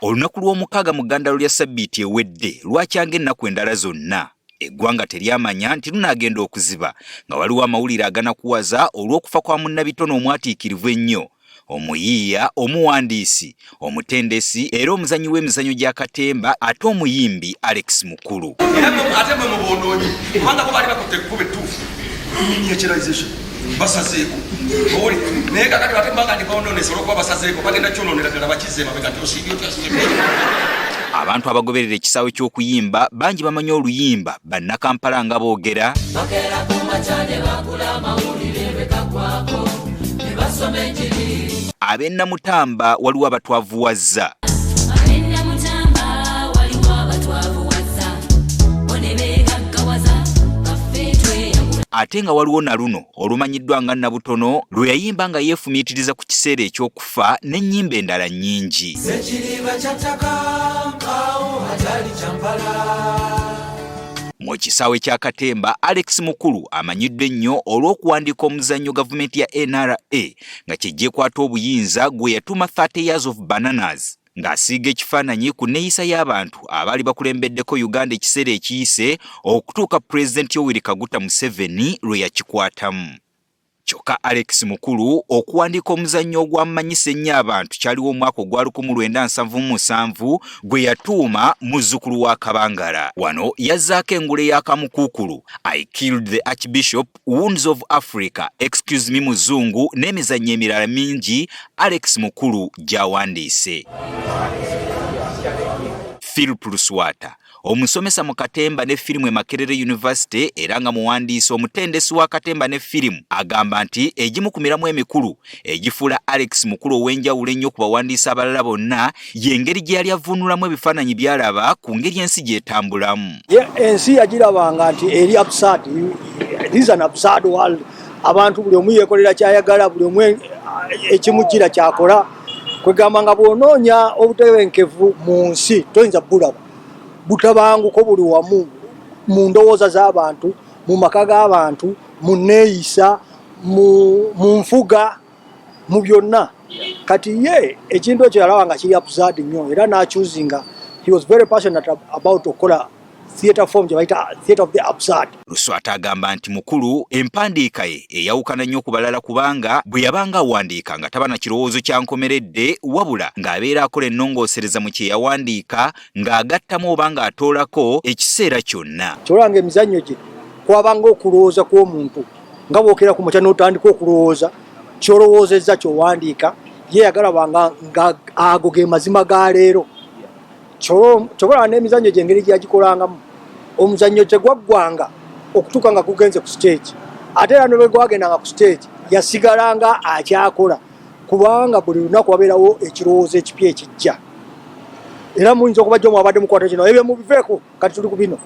Olunaku lw'omukaaga mu ggandalo lya Ssabbiiti ewedde lwakyanga ennaku endala zonna. Eggwanga teryamanya nti lunaagenda okuziba nga waliwo amawulire aganakuwaza olw'okufa kwa munnabitono omwatiikirivu ennyo, omuyiiya, omuwandiisi, omutendesi era omuzannyi w'emizannyo gya katemba ate omuyimbi Alex Mukulu. Ate mwe mubonoonyi kubanga bo baali bakutte ekkubo ettuufu miniaturization basazeeko oli naye kakati ate mbanga ndibawononesa olwokuba basazeeko bagenda kyonoonera ddala bakize emabega tyosiibyo Abantu abagoberera ekisaawe ky'okuyimba bangi bamanyi oluyimba bannakampala nga boogera ab'e Namutamba waliwo abatwavuwazza ate nga waliwo na luno olumanyiddwa nga Nabutono lwe yayimba nga yeefumiitiriza ku kiseera eky'okufa n'ennyimba endala nnyingi. Mu kisaawe kya Katemba, Alex Mukulu amanyiddwa ennyo olw'okuwandiika omuzannyo gavumenti ya NRA nga kyejjekwata obuyinza gwe yatuma 30 years of bananas ng'asiiga ekifaananyi ku nneeyisa y'abantu abaali bakulembeddeko Uganda ekiseera ekiyise okutuuka Pulezidenti Yoweri Kaguta Museveni lwe yakikwatamu. Kyokka Alex Mukulu okuwandiika omuzannyo ogwamanyisa ennyo abantu kyaliwo omwaka ogwa 1977 gwe yatuuma muzzukulu wa Kabangala. Wano yazzaako engule y'akamukuukulu I Killed the Archbishop, Wounds of Africa, Excuse Me Muzungu n'emizannyo emirala mingi Alex Mukulu gy'awandiise. Philip Luswata omusomesa mu Katemba ne firimu e Makerere University era nga muwandiisi omutendesi wa Katemba ne firimu agamba nti egimu ku miramu emikulu egifuula Alex Mukulu ow'enjawulo ennyo ku bawandiisi abalala bonna y'engeri gye yali avvuunulamu ebifaananyi by'alaba ku ngeri ensi gy'etambulamu. Ensi yagirabanga nti eri absurd, this is an absurd world. Abantu buli omu yeekolera kyayagala, buli omu ekimujjira kyakola. Kwegamba nga bw'onoonya obutebenkevu mu nsi toyinza bulaba. Butabanguko buli wamu mu ndowooza z'abantu, mu maka g'abantu, mu nneeyisa, mu nfuga, mu byonna. Kati ye ekintu ekyo yalaba nga kiri absurd nnyo era n'akyuzinga. He was very passionate about okola theatre form gye bayita theatre of the absurd. Luswata agamba nti Mukulu empandiika ye eyawukana nnyo ku balala kubanga bwe yabanga awandiika nga taba na kirowoozo kyankomeredde wabula ng'abeera akola ennongoosereza mu kye yawandiika ng'agattamu oba ng'atoolako ekiseera kyonna. Kyolanga emizannyo gye kwabanga okulowooza kw'omuntu nga bw'okera ku makya n'otandika okulowooza ky'olowoozezza ky'owandiika ye yagalabanga nga ago ge mazima ga leero. Kyobola n'emizannyo gye engeri gyagikolangamu omuzannyo tegwaggwanga okutuuka nga gugenze ku stage ate era ne bwe gwagendanga ku stage yasigalanga akyakola kubanga buli lunaku wabeerawo ekirowoozo ekipya ekijja. Era muyinza okubajja omwabadde mukwata kino ebyo mubiveeko kati tuli ku bino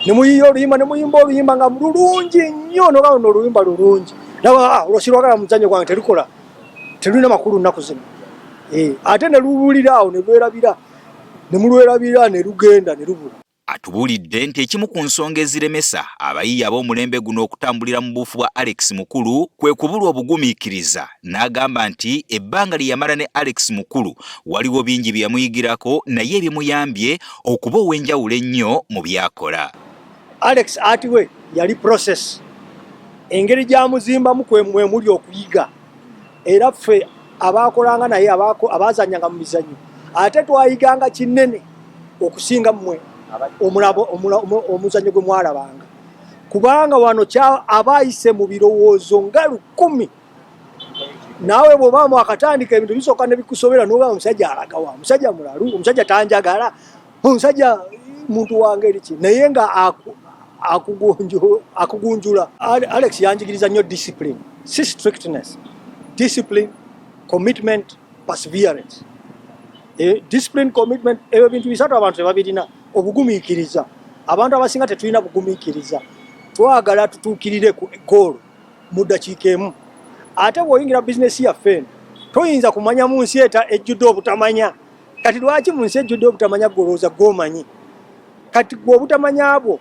ne muyiiya oluyimba ne muyimba oluyimba nga lulungi nnyo nogaba no oluyimba lulungi naba olwakirwagala muzannyo gwange terukola terulina makulu nnaku zino ate ne luwulira awo ne lwerabira ne mulwerabira ne lugenda ne lubula. Atubuulidde nti ekimu ku nsonga eziremesa abayiiya ab'omulembe guno okutambulira mu buufu bwa Alex Mukulu kwe kubulwa obugumiikiriza n'agamba nti ebbanga lye yamala ne Alex Mukulu waliwo bingi bye yamuyigirako naye ebimuyambye okuba ow'enjawulo ennyo mu byakola. Alex ati we yali process engeri gy'amuzimbamu kwe muli okuyiga era ffe abaakolanga naye abaazanyanga mu mizannyo ate twayiganga kinene okusinga mmwe omuzannyo gwe mwalabanga kubanga wano abaayise mu birowoozo nga 10 naawe bw'obaamu akatandika ebintu bisooka ne bikusobera n'oba omusajja alagawa omusajja mulalu omusajja tanjagala omusajja muntu wange eriki naye nga akugunjula. Alex yanjigiriza nnyo discipline, si strictness, discipline, commitment, perseverance. Discipline, commitment, ebyo bintu bisatu abantu tebabirina. Obugumiikiriza, abantu abasinga tetulina bugumiikiriza. Twagala tutuukirire ku goal mu ddakiika emu. Ate bw'oyingira bizinesi yaffe toyinza kumanya mu nsi ejjudde obutamanya. Kati lwaki mu nsi ejjudde obutamanya golooza gomanyi? Kati gwe obutamanya bwo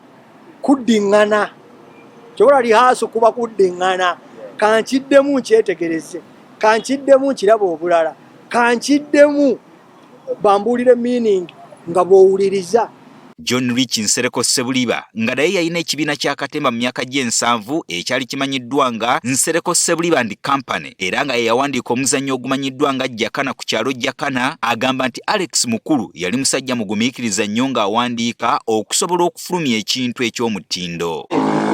kuddiŋŋana. Kyobola lihaaso kuba kuddiŋŋana. Kankiddemu nkyetegereze, kankiddemu nkirabe obulala, kankiddemu bambulire meaning nga bowuliriza. John Rich Nsereko Sebuliba nga naye yalina ekibiina kya Katemba mu myaka gye7 ekyali kimanyiddwa nga Nsereko Sebuliba and Company era nga yawandiika omuzannyo ogumanyiddwa nga Jakana ku kyalo Jakana, agamba nti Alex Mukulu yali musajja mugumiikiriza nnyo ng'awandiika okusobola okufulumya ekintu eky'omutindo.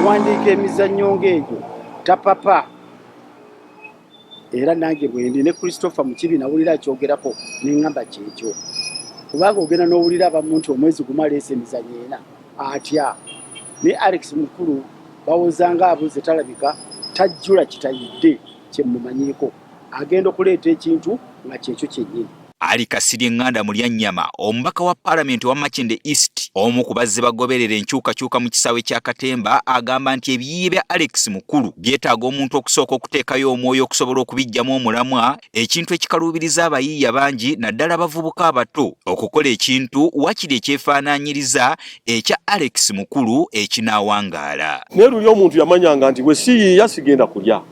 Wandiika emizannyo ng'egyo tapapa era nange bwendi ne Christopher Mukibi nawulira akyogerako neŋŋamba kyekyo. Kubanga ogenda n'owulira abamu nti omwezi gumu aleese emizannyo ena atya. Ne Alex Mukulu bawozanga abuze talabika tajjula kitayidde kyemumanyiiko. Agenda okuleeta ekintu nga kyekyo kyennyini. Ali Kasiri Nganda mu Lyanyama, omubaka wa Parliament wa Makinde East, omu ku bazze bagoberera enkyukakyuka mu kisaawe kya Katemba, agamba nti ebiyiiye bya Alex Mukulu byetaaga omuntu okusooka okuteekayo omwoyo okusobola okubijjamu omulamwa, ekintu ekikaluubiriza abayiiya bangi naddala abavubuka abato okukola ekintu wakiri ekyefaanaanyiriza ekya Alex Mukulu ekinaawangaala. Naye luli omuntu yamanyanga nti bwe siyiiya sigenda kulya.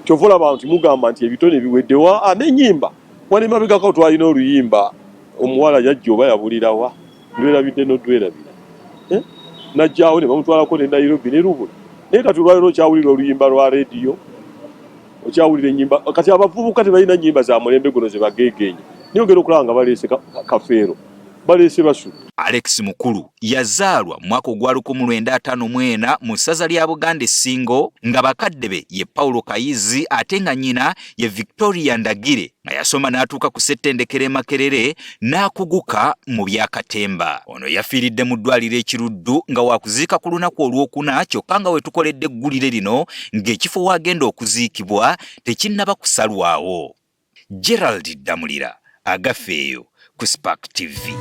Kyova olaba nti mugamba nti ebitone biweddewa n'ennyimba. Wali mabegako twalina oluyimba omuwala yajja oba yabulirawa ndwerabidde n'odwerabira. Najjaawo ne bamutwalako ne Nairobi ne Rubula. Naye kati olwaliro okyawulira oluyimba lwa rediyo, okyawulira ennyimba. Kati abavubuka tebalina nnyimba za mulembe guno ze bageegenya. Naye ogenda okulaba nga baleese kafeero, baleese basu. Alex Mukulu yazaalwa mu mwaka ogwa 1954 mu ssaza lya Buganda Ssingo, nga bakadde be ye Paulo Kayizi ate nga nnyina ye Victoria Ndagire, nga yasoma n'atuuka ku ssettendekero Makerere n'akuguka mu bya Katemba. Ono yafiiridde mu ddwaliro ekiruddu nga waakuziika ku lunaku olwokuna, kyokka nga we tukoledde eggulire lino ng'ekifo wagenda okuziikibwa tekinnaba kusalwawo. Gerald Damulira, Agafeeyo ku Spark TV.